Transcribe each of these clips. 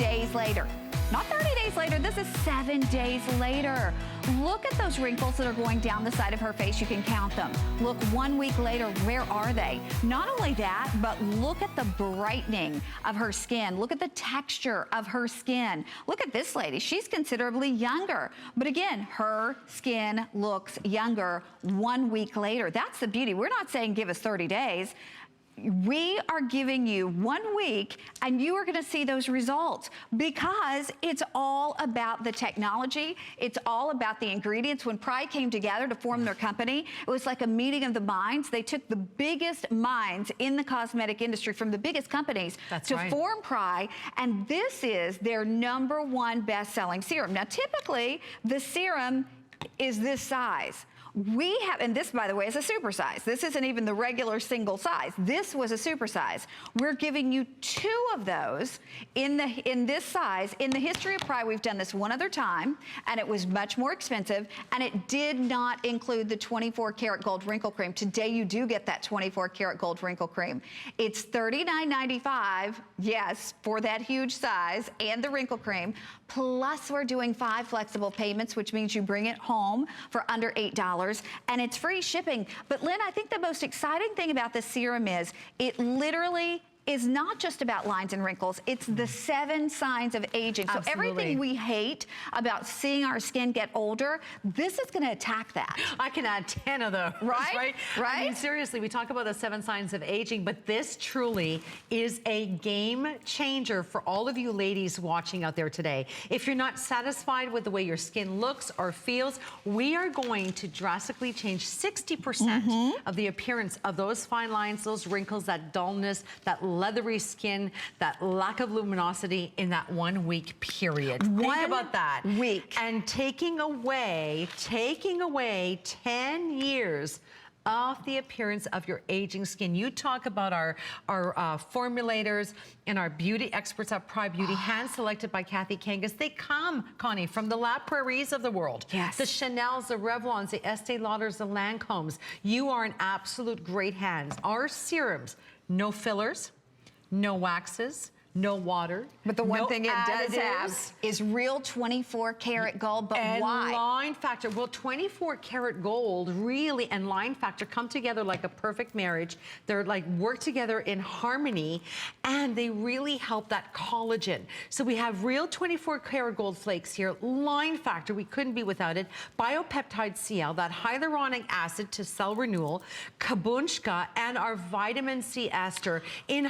days later. Not 30 days later, this is 7 days later. Look at those wrinkles that are going down the side of her face. You can count them. Look, 1 week later, where are they? Not only that, but look at the brightening of her skin. Look at the texture of her skin. Look at this lady. She's considerably younger. But again, her skin looks younger 1 week later. That's the beauty. We're not saying give us 30 days. We are giving you 1 week and you are gonna see those results because it's all about the technology. It's all about the ingredients. When PRAI came together to form their company, it was like a meeting of the minds. They took the biggest minds in the cosmetic industry from the biggest companies to form PRAI, and this is their #1 best-selling serum. Now, typically, the serum is this size. We have, and this, by the way, is a super size. This isn't even the regular single size. This was a super size. We're giving you 2 of those in this size. In the history of PRAI, we've done this one other time, and it was much more expensive, and it did not include the 24 karat gold wrinkle cream. Today, you do get that 24 karat gold wrinkle cream. It's $39.95, yes, for that huge size and the wrinkle cream. Plus, we're doing 5 flexible payments, which means you bring it home for under $8. And it's free shipping. But Lynn, I think the most exciting thing about this serum is it literally is not just about lines and wrinkles, it's the 7 signs of aging. So everything we hate about seeing our skin get older, this is gonna attack that. I can add 10 of those, right? I mean, seriously, we talk about the 7 signs of aging, but this truly is a game changer for all of you ladies watching out there today. If you're not satisfied with the way your skin looks or feels, we are going to drastically change 60% of the appearance of those fine lines, those wrinkles, that dullness, that leathery skin, that lack of luminosity in that 1 week period. Think about that. Week. And taking away 10 years of the appearance of your aging skin. You talk about our formulators and our beauty experts at PRAI Beauty, hand-selected by Kathy Kangas. They come, Connie, from the La Prairie's of the world. Yes. The Chanels, the Revlons, the Estee Lauders, the Lancomes. You are in absolute great hands. Our serums, no fillers, no waxes, no water. But the one thing it does have is real 24 karat gold, but why? And line factor. Well, 24 karat gold really and line factor come together like a perfect marriage. They're like work together in harmony, and they really help that collagen. So we have real 24 karat gold flakes here, line factor, we couldn't be without it, biopeptide CL, that hyaluronic acid to cell renewal, kabunchka, and our vitamin C ester and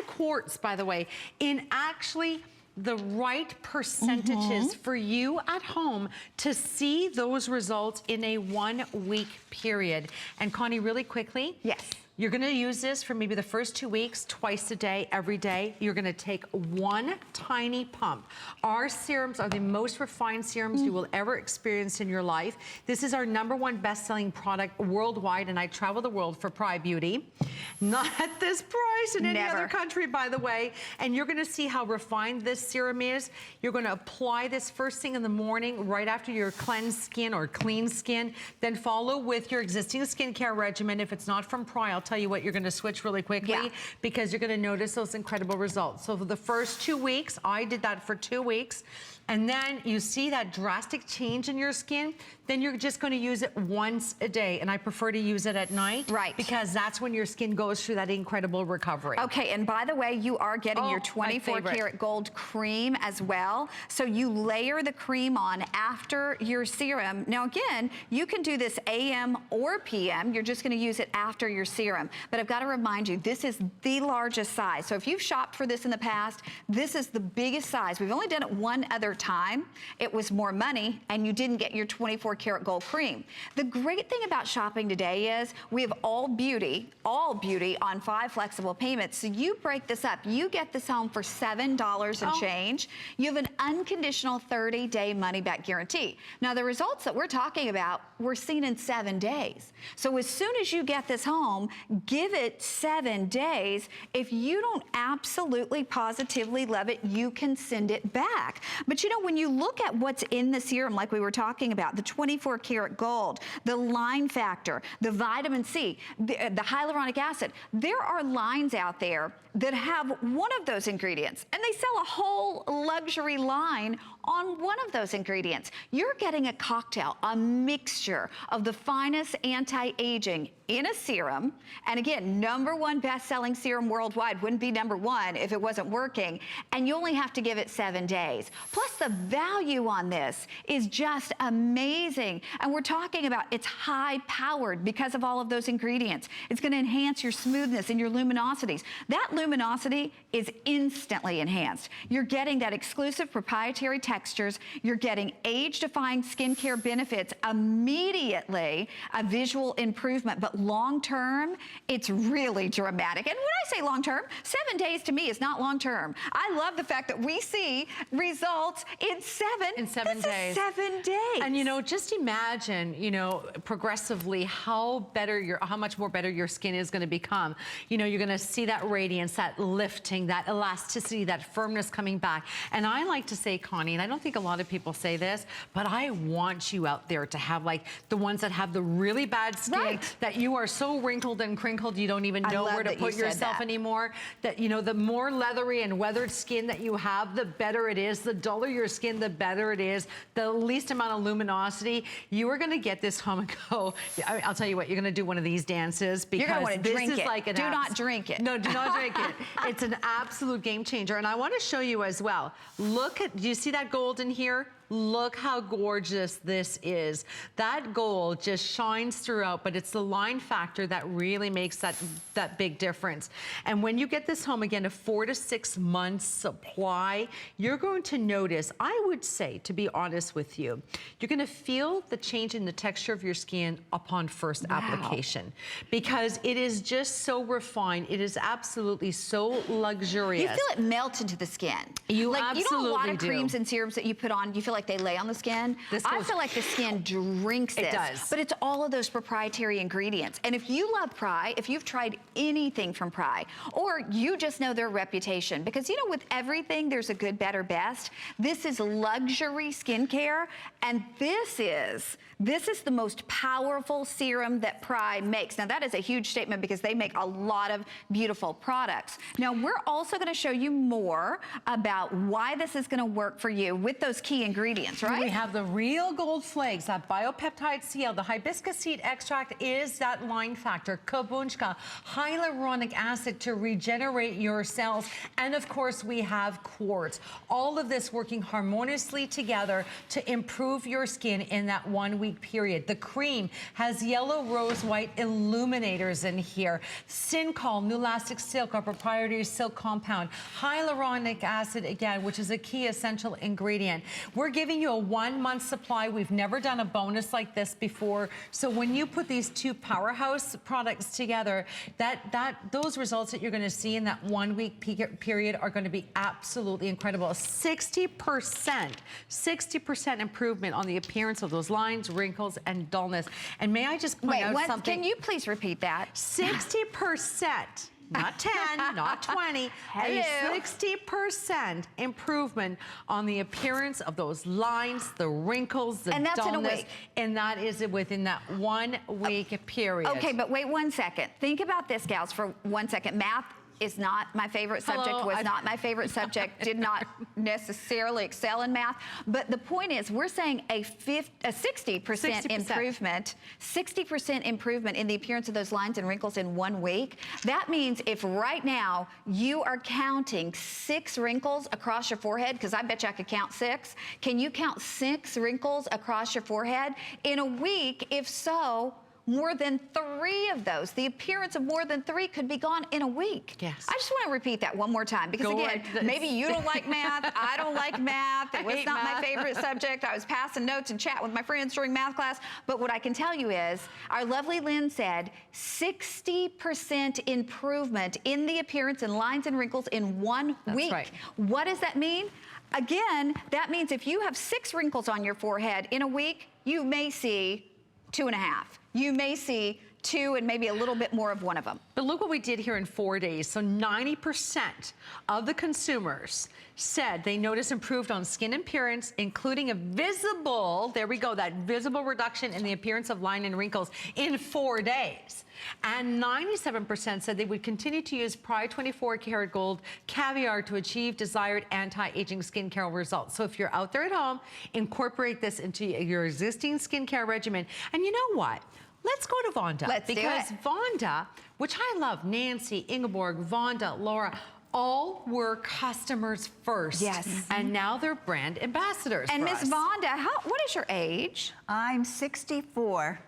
quartz, by the way, in actually the right percentages for you at home to see those results in a 1 week period. And Connie, really quickly. Yes. You're gonna use this for maybe the first 2 weeks, twice a day, every day. You're gonna take 1 tiny pump. Our serums are the most refined serums you will ever experience in your life. This is our #1 best-selling product worldwide, and I travel the world for PRAI Beauty. Not at this price in any other country, by the way. And you're gonna see how refined this serum is. You're gonna apply this first thing in the morning, right after your cleansed skin or clean skin. Then follow with your existing skincare regimen. If it's not from PRAI, I'll tell you what, you're gonna switch really quickly because you're gonna notice those incredible results. So for the first 2 weeks, I did that for 2 weeks, and then you see that drastic change in your skin, then you're just gonna use it once a day. And I prefer to use it at night. Right. Because that's when your skin goes through that incredible recovery. Okay, and by the way, you are getting your 24 karat gold cream as well. So you layer the cream on after your serum. Now again, you can do this AM or PM. You're just gonna use it after your serum. But I've gotta remind you, this is the largest size. So if you've shopped for this in the past, this is the biggest size. We've only done it one other time. It was more money, and you didn't get your 24 karat gold cream. The great thing about shopping today is we have all beauty on 5 flexible payments. So you break this up, you get this home for $7 and change. You have an unconditional 30-day money-back guarantee. Now the results that we're talking about were seen in 7 days. So as soon as you get this home, give it 7 days. If you don't absolutely positively love it, you can send it back. But you know, when you look at what's in the serum, like we were talking about, the 24 karat gold, the line factor, the vitamin C, the hyaluronic acid, acid. There are lines out there that have one of those ingredients, and they sell a whole luxury line on one of those ingredients. You're getting a cocktail, a mixture of the finest anti-aging in a serum. And again, #1 best-selling serum worldwide. Wouldn't be #1 if it wasn't working. And you only have to give it 7 days. Plus the value on this is just amazing. And we're talking about it's high-powered because of all of those ingredients. It's gonna enhance your smoothness and your luminosities. That luminosity is instantly enhanced. You're getting that exclusive proprietary textures. You're getting age-defying skincare benefits immediately, a visual improvement. But long-term, it's really dramatic. And when I say long-term, 7 days to me is not long-term. I love the fact that we see results in 7 days. 7 days. And you know, just imagine, you know, progressively how much more better your skin is gonna become. You know, you're gonna see that radiance, that lifting, that elasticity, that firmness coming back. And I like to say, Connie, and I don't think a lot of people say this, but I want you out there to have like the ones that have the really bad skin, that you are so wrinkled and crinkled you don't even know where to put yourself anymore. That, you know, the more leathery and weathered skin that you have, the better it is. The duller your skin, the better it is. The least amount of luminosity. You are gonna get this home and go, I'll tell you what, you're gonna do one of these dances because you're gonna want to this drink is it. like an do not drink it. No, do not drink it. It's an absolute game changer. And I want to show you as well. Look at, do you see that gold in here? Look how gorgeous this is. That gold just shines throughout, but it's the line factor that really makes that big difference. And when you get this home, again, a 4 to 6 months supply, you're going to notice, I would say, to be honest with you, you're gonna feel the change in the texture of your skin upon first application. Because it is just so refined. It is absolutely so luxurious. You feel it melt into the skin. You absolutely do. You know a lot of creams and serums that you put on, you feel like they lay on the skin. I feel like the skin drinks this. It does. But it's all of those proprietary ingredients. And if you love PRAI, if you've tried anything from PRAI, or you just know their reputation, because you know with everything there's a good, better, best. This is luxury skincare, and this is the most powerful serum that PRAI makes. Now that is a huge statement because they make a lot of beautiful products. Now we're also gonna show you more about why this is gonna work for you with those key ingredients, right? We have the real gold flakes, that biopeptide CL, the hibiscus seed extract is that line factor, kabunchka, hyaluronic acid to regenerate your cells, and of course we have quartz. All of this working harmoniously together to improve your skin in that 1 week period. The cream has yellow, rose, white illuminators in here. Syncol, new elastic silk, our proprietary silk compound. Hyaluronic acid, again, which is a key essential ingredient. We're giving you a 1 month supply. We've never done a bonus like this before. So when you put these two powerhouse products together, those results that you're gonna see in that 1 week period are gonna be absolutely incredible. 60% improvement on the appearance of those lines, wrinkles, and dullness. And may I just point out something? Can you please repeat that? 60%. Not 10, not 20, a 60% improvement on the appearance of those lines, the wrinkles, the and that's dullness. in a week. And that is within that 1 week period. Okay, but wait 1 second. Think about this, gals, for 1 second. Math is not my favorite subject, was not my favorite subject, did not necessarily excel in math. But the point is, we're saying a 60% improvement, 60% improvement in the appearance of those lines and wrinkles in 1 week. That means if right now you are counting 6 wrinkles across your forehead, because I bet you I could count 6. Can you count 6 wrinkles across your forehead? In a week, if so, more than 3 of those, the appearance of more than 3 could be gone in a week. Yes. I just want to repeat that one more time because again, maybe you don't like math, I don't like math, it was not my favorite subject. I was passing notes and chat with my friends during math class, but what I can tell you is, our lovely Lynn said, 60% improvement in the appearance and lines and wrinkles in 1 week. Right. What does that mean? Again, that means if you have 6 wrinkles on your forehead in a week, you may see 2.5. You may see 2 and maybe a little bit more of one of them. But look what we did here in 4 days. So 90% of the consumers said they noticed improved on skin appearance, including a visible, there we go, that visible reduction in the appearance of line and wrinkles in 4 days. And 97% said they would continue to use PRAI 24K Gold Caviar to achieve desired anti-aging skincare results. So if you're out there at home, incorporate this into your existing skincare regimen. And you know what? Let's go to Vonda. Let's do it. Because Vonda, which I love, Nancy, Ingeborg, Vonda, Laura, all were customers first. Yes. And now they're brand ambassadors And for Miss us. Vonda, what is your age? I'm 64.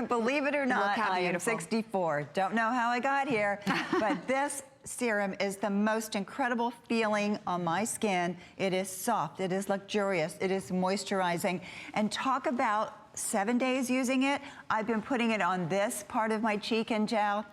Believe it or not, Look how I am beautiful. 64. Don't know how I got here, but this serum is the most incredible feeling on my skin. It is soft, it is luxurious, it is moisturizing. And talk about 7 days using it. I've been putting it on this part of my cheek and jowl.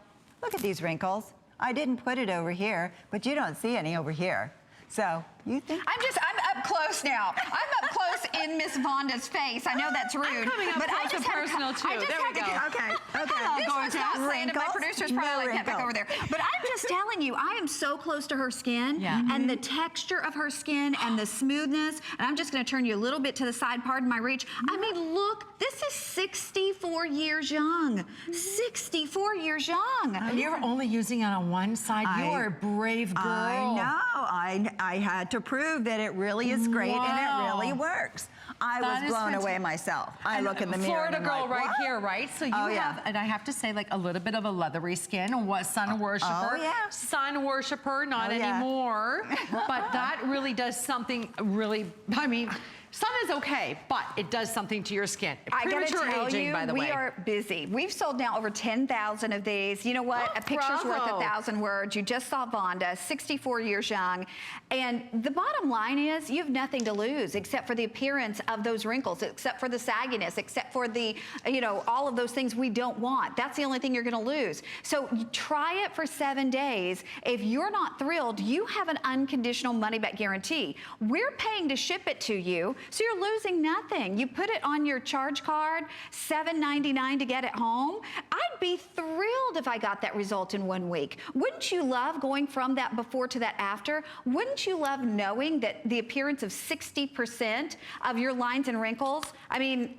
Look at these wrinkles. I didn't put it over here, but you don't see any over here. So you think? I'm up close now. I'm up close in Miss Vonda's face. I know that's rude. I'm coming up but I close just and personal too. I just There had we to go. get, Okay, okay. This was not saying it. My Wrinkles? producer's probably No like that back wrinkles. over there. But I'm just telling you, I am so close to her skin. Yeah. And the texture of her skin and the smoothness. And I'm just going to turn you a little bit to the side, pardon my reach. I mean, look, this is 64 years young. 64 years young. And you're only using it on one side. You are a brave girl. I know. I had to prove that it really is great and it really works. I That was is blown fantastic. away myself. I And look in the mirror Florida and I'm girl like, right what? here, right? So you Oh, have, yeah. and I have to say, like a little bit of a leathery skin. And what sun worshiper? yeah. Sun worshiper, not Oh, yeah. anymore. But that really does something really, I mean, sun is okay, but it does something to your skin. I gotta Premature tell aging, you, by the we way. are busy. We've sold now over 10,000 of these. You know what? A picture's worth Bravo. 1,000 words. You just saw Vonda, 64 years young. And the bottom line is you have nothing to lose except for the appearance of those wrinkles, except for the sagginess, except for the, you know, all of those things we don't want. That's the only thing you're gonna lose. So try it for 7 days. If you're not thrilled, you have an unconditional money-back guarantee. We're paying to ship it to you, so you're losing nothing. You put it on your charge card, $7.99 to get it home. I'd be thrilled if I got that result in 1 week. Wouldn't you love going from that before to that after? Wouldn't you love knowing that the appearance of 60% of your lines and wrinkles, I mean,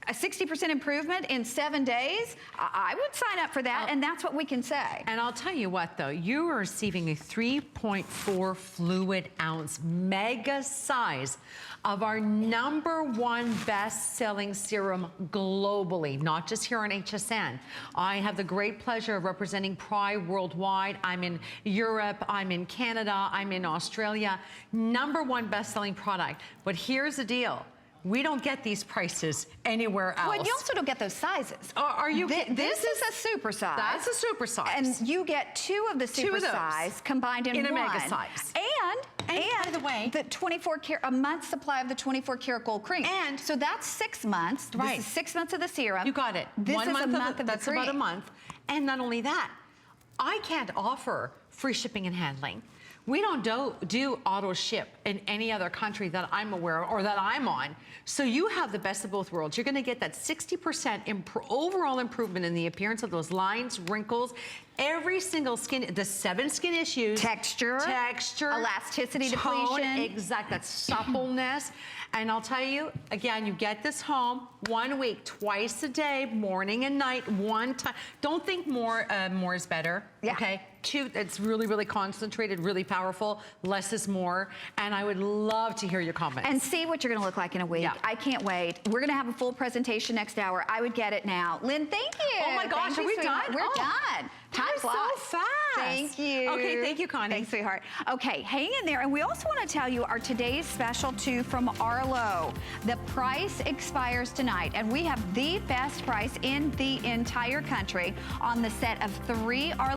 a 60% improvement in 7 days? I would sign up for that, and that's what we can say. And I'll tell you what, though, you are receiving a 3.4 fluid ounce mega size of our #1 best-selling serum globally, not just here on HSN. I have the great pleasure of representing PRAI worldwide. I'm in Europe, I'm in Canada, I'm in Australia. #1 best-selling product. But here's the deal. We don't get these prices anywhere else. Well, you also don't get those sizes. Are you kidding? This is a super size. That's a super size. And you get 2 of the Two super of those size combined in a one. mega size. And by the way, the 24 karat, a month supply of the 24 karat gold cream. And so that's 6 months. Right. This is 6 months of the serum. You got it. This 1 is month a month of the that's cream. about a month. And not only that, I can't offer free shipping and handling. We don't do auto ship in any other country that I'm aware of or that I'm on. So you have the best of both worlds. You're gonna get that 60% overall improvement in the appearance of those lines, wrinkles, every single skin, the 7 skin issues. Texture, elasticity, tone, depletion. Exact, that suppleness. And I'll tell you, again, you get this home 1 week, twice a day, morning and night, 1 time. Don't think more is better, Yeah. okay? 2, it's really, really concentrated, really powerful. Less is more. And I would love to hear your comments. And see what you're gonna look like in a week. Yeah. I can't wait. We're gonna have a full presentation next hour. I would get it now. Lynn, thank you. Oh my gosh, Thank are you, we sweetheart. done? We're Oh, done. Time that was so flies. fast. Thank you. Okay, thank you, Connie. Thanks, sweetheart. Okay, hang in there. And we also want to tell you our today's special too from Arlo. The price expires tonight, and we have the best price in the entire country on the set of 3 Arlo